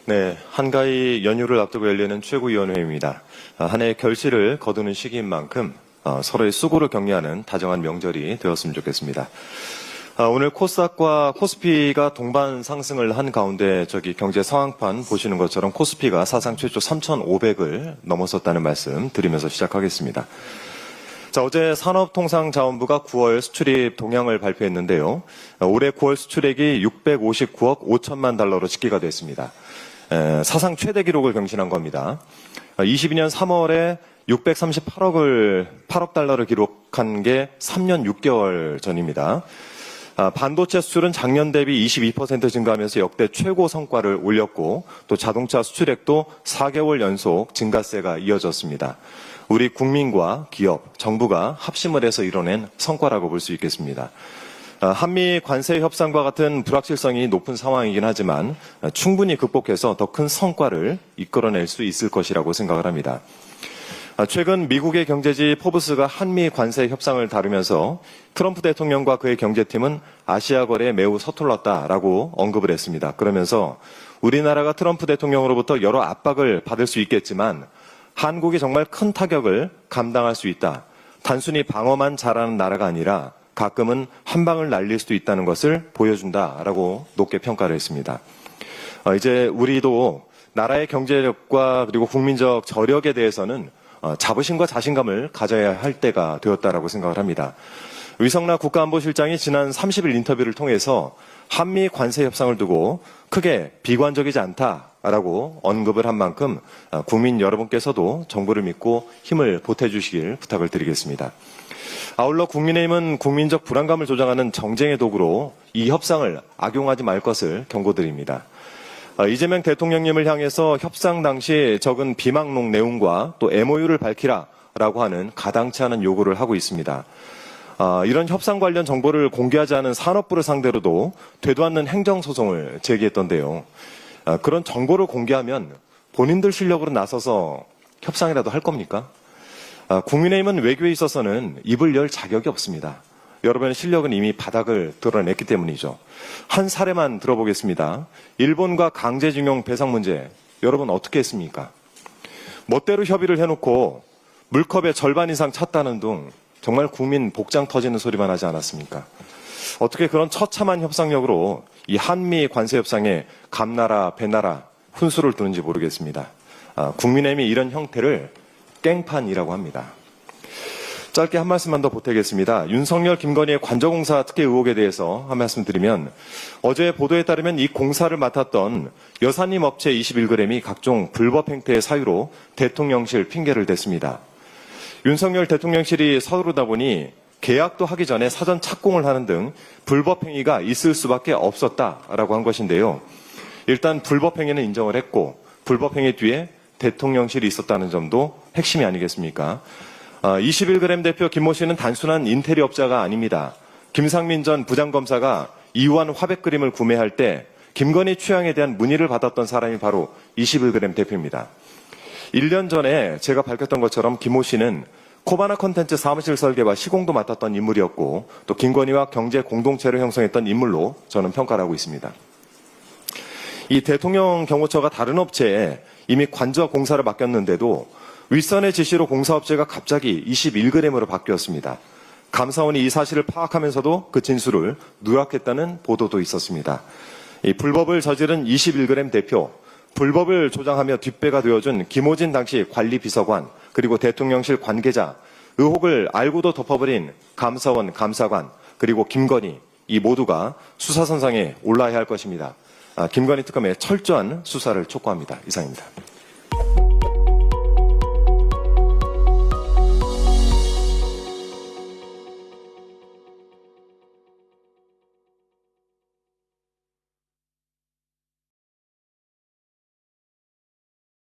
네, 한가위 연휴를 앞두고 열리는 최고위원회입니다. 한 해의 결실을 거두는 시기인 만큼 서로의 수고를 격려하는 다정한 명절이 되었으면 좋겠습니다. 오늘 코스닥과 코스피가 동반 상승을 한 가운데 경제 상황판 보시는 것처럼 코스피가 사상 최초 3,500을 넘어섰다는 말씀 드리면서 시작하겠습니다. 어제 산업통상자원부가 9월 수출입 동향을 발표했는데요. 올해 9월 수출액이 659억 5천만 달러로 집계가 됐습니다. 사상 최대 기록을 경신한 겁니다. 22년 3월에 8억 달러를 기록한 게 3년 6개월 전입니다. 반도체 수출은 작년 대비 22% 증가하면서 역대 최고 성과를 올렸고 또 자동차 수출액도 4개월 연속 증가세가 이어졌습니다. 우리 국민과 기업, 정부가 합심을 해서 이뤄낸 성과라고 볼 수 있겠습니다. 한미 관세 협상과 같은 불확실성이 높은 상황이긴 하지만 충분히 극복해서 더 큰 성과를 이끌어낼 수 있을 것이라고 생각을 합니다. 최근 미국의 경제지 포브스가 한미 관세 협상을 다루면서 트럼프 대통령과 그의 경제팀은 아시아 거래에 매우 서툴렀다라고 언급을 했습니다. 그러면서 우리나라가 트럼프 대통령으로부터 여러 압박을 받을 수 있겠지만 한국이 정말 큰 타격을 감당할 수 있다. 단순히 방어만 잘하는 나라가 아니라 가끔은 한 방을 날릴 수도 있다는 것을 보여준다라고 높게 평가를 했습니다. 이제 우리도 나라의 경제력과 그리고 국민적 저력에 대해서는 자부심과 자신감을 가져야 할 때가 되었다라고 생각을 합니다. 위성락 국가안보실장이 지난 30일 인터뷰를 통해서 한미 관세 협상을 두고 크게 비관적이지 않다라고 언급을 한 만큼 국민 여러분께서도 정부를 믿고 힘을 보태주시길 부탁을 드리겠습니다. 아울러 국민의힘은 국민적 불안감을 조장하는 정쟁의 도구로 이 협상을 악용하지 말 것을 경고드립니다. 이재명 대통령님을 향해서 협상 당시 적은 비망록 내용과 또 MOU를 밝히라라고 하는 가당치 않은 요구를 하고 있습니다. 이런 협상 관련 정보를 공개하지 않은 산업부를 상대로도 되도 않는 행정소송을 제기했던데요. 그런 정보를 공개하면 본인들 실력으로 나서서 협상이라도 할 겁니까? 국민의힘은 외교에 있어서는 입을 열 자격이 없습니다. 여러분의 실력은 이미 바닥을 드러냈기 때문이죠. 한 사례만 들어보겠습니다. 일본과 강제징용 배상 문제, 여러분 어떻게 했습니까? 멋대로 협의를 해놓고 물컵의 절반 이상 찼다는 등 정말 국민 복장 터지는 소리만 하지 않았습니까? 어떻게 그런 처참한 협상력으로 이 한미 관세 협상에 감나라 배나라 훈수를 두는지 모르겠습니다. 국민의힘이 이런 형태를 깽판이라고 합니다. 짧게 한 말씀만 더 보태겠습니다. 윤석열, 김건희의 관저공사 특혜 의혹에 대해서 한 말씀 드리면 어제 보도에 따르면 이 공사를 맡았던 여사님 업체 21g이 각종 불법 행태의 사유로 대통령실 핑계를 댔습니다. 윤석열 대통령실이 서두르다 보니 계약도 하기 전에 사전 착공을 하는 등 불법 행위가 있을 수밖에 없었다라고 한 것인데요. 일단 불법 행위는 인정을 했고 불법 행위 뒤에 대통령실이 있었다는 점도 핵심이 아니겠습니까? 21g 대표 김모 씨는 단순한 인테리어 업자가 아닙니다. 김상민 전 부장검사가 이우한 화백 그림을 구매할 때 김건희 취향에 대한 문의를 받았던 사람이 바로 21g 대표입니다. 1년 전에 제가 밝혔던 것처럼 김모 씨는 코바나 컨텐츠 사무실 설계와 시공도 맡았던 인물이었고 또 김건희와 경제 공동체를 형성했던 인물로 저는 평가를 하고 있습니다. 이 대통령 경호처가 다른 업체에 이미 관저 공사를 맡겼는데도 윗선의 지시로 공사업체가 갑자기 21g으로 바뀌었습니다. 감사원이 이 사실을 파악하면서도 그 진술을 누락했다는 보도도 있었습니다. 이 불법을 저지른 21g 대표, 불법을 조장하며 뒷배가 되어준 김호진 당시 관리비서관, 그리고 대통령실 관계자, 의혹을 알고도 덮어버린 감사원 감사관, 그리고 김건희, 이 모두가 수사선상에 올라야 할 것입니다. 김건희 특검의 철저한 수사를 촉구합니다. 이상입니다.